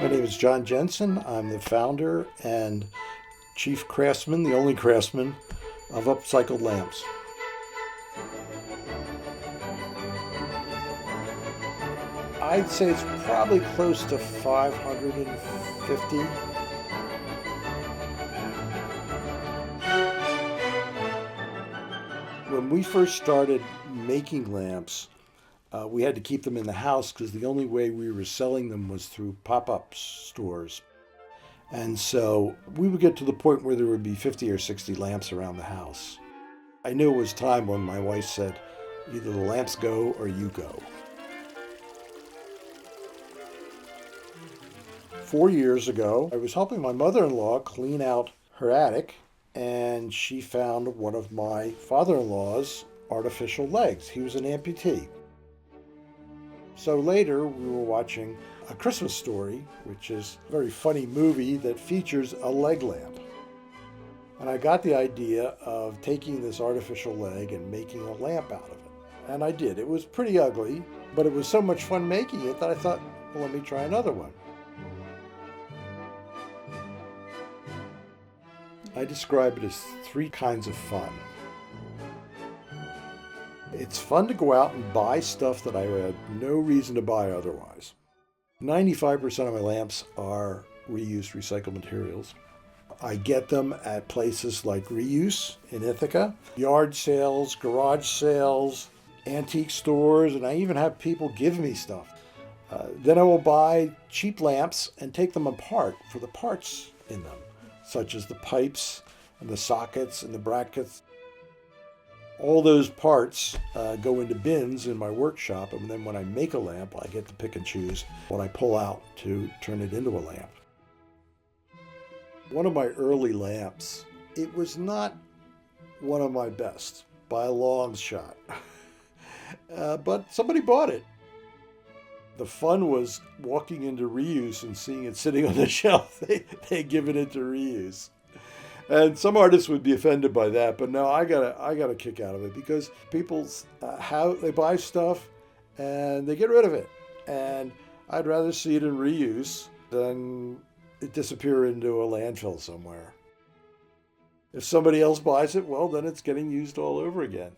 My name is John Jensen. I'm the founder and chief craftsman, the only craftsman of upcycled lamps. I'd say it's probably close to 550. When we first started making lamps, we had to keep them in the house because the only way we were selling them was through pop-up stores. And so we would get to the point where there would be 50 or 60 lamps around the house. I knew it was time when my wife said, either the lamps go or you go. 4 years ago, I was helping my mother-in-law clean out her attic, and she found one of my father-in-law's artificial legs. He was an amputee. So later, we were watching A Christmas Story, which is a very funny movie that features a leg lamp. And I got the idea of taking this artificial leg and making a lamp out of it. And I did. It was pretty ugly, but it was so much fun making it that I thought, well, let me try another one. I describe it as three kinds of fun. It's fun to go out and buy stuff that I had no reason to buy otherwise. 95% of my lamps are reused recycled materials. I get them at places like Reuse in Ithaca, yard sales, garage sales, antique stores, and I even have people give me stuff. Then I will buy cheap lamps and take them apart for the parts in them, such as the pipes and the sockets and the brackets. All those parts go into bins in my workshop, and then when I make a lamp, I get to pick and choose what I pull out to turn it into a lamp. One of my early lamps, it was not one of my best by a long shot, but somebody bought it. The fun was walking into Reuse and seeing it sitting on the shelf. They'd given it to Reuse. And some artists would be offended by that, but no, I got a kick out of it because people they buy stuff and they get rid of it, and I'd rather see it in Reuse than it disappear into a landfill somewhere. If somebody else buys it, well, then it's getting used all over again.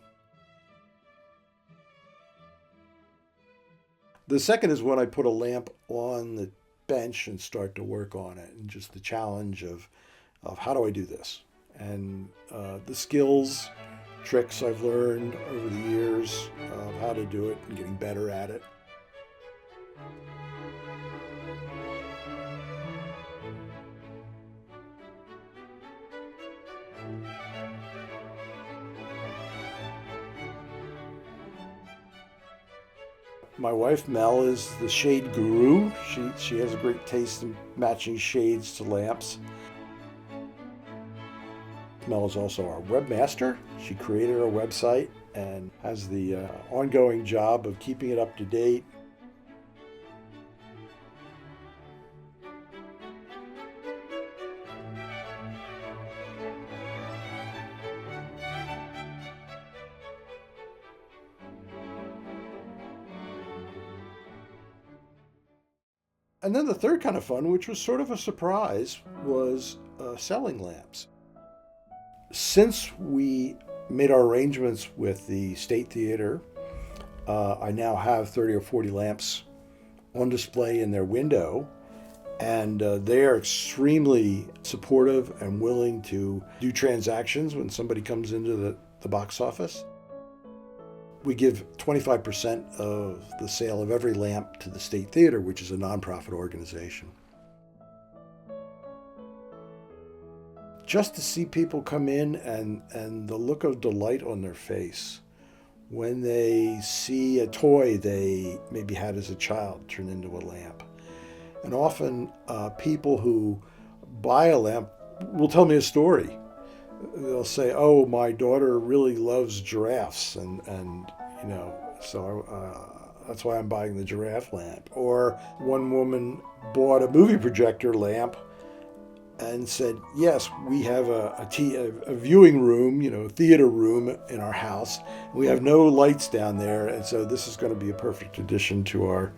The second is when I put a lamp on the bench and start to work on it, and just the challenge of how do I do this? And the skills, tricks I've learned over the years of how to do it and getting better at it. My wife Mel is the shade guru. She has a great taste in matching shades to lamps. Mel is also our webmaster. She created our website and has the ongoing job of keeping it up to date. And then the third kind of fun, which was sort of a surprise, was selling lamps. Since we made our arrangements with the State Theater, I now have 30 or 40 lamps on display in their window, and they are extremely supportive and willing to do transactions when somebody comes into the box office. We give 25% of the sale of every lamp to the State Theater, which is a nonprofit organization. Just to see people come in and the look of delight on their face when they see a toy they maybe had as a child turn into a lamp. And often people who buy a lamp will tell me a story. They'll say, oh, my daughter really loves giraffes, and you know, so that's why I'm buying the giraffe lamp. Or one woman bought a movie projector lamp and said, yes, we have a viewing room, theater room in our house. We have no lights down there, and so this is going to be a perfect addition to our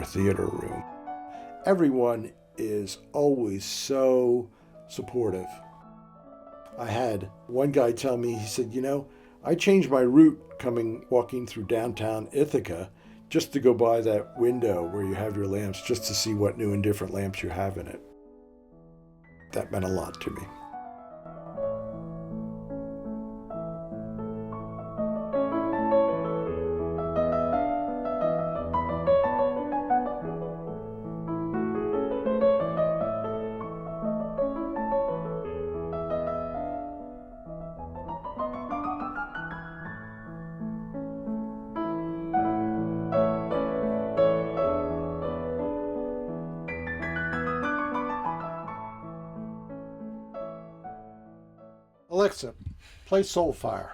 theater room. Everyone is always so supportive. I had one guy tell me, he said, I changed my route walking through downtown Ithaca just to go by that window where you have your lamps, just to see what new and different lamps you have in it. That meant a lot to me. Alexa, play Soulfire.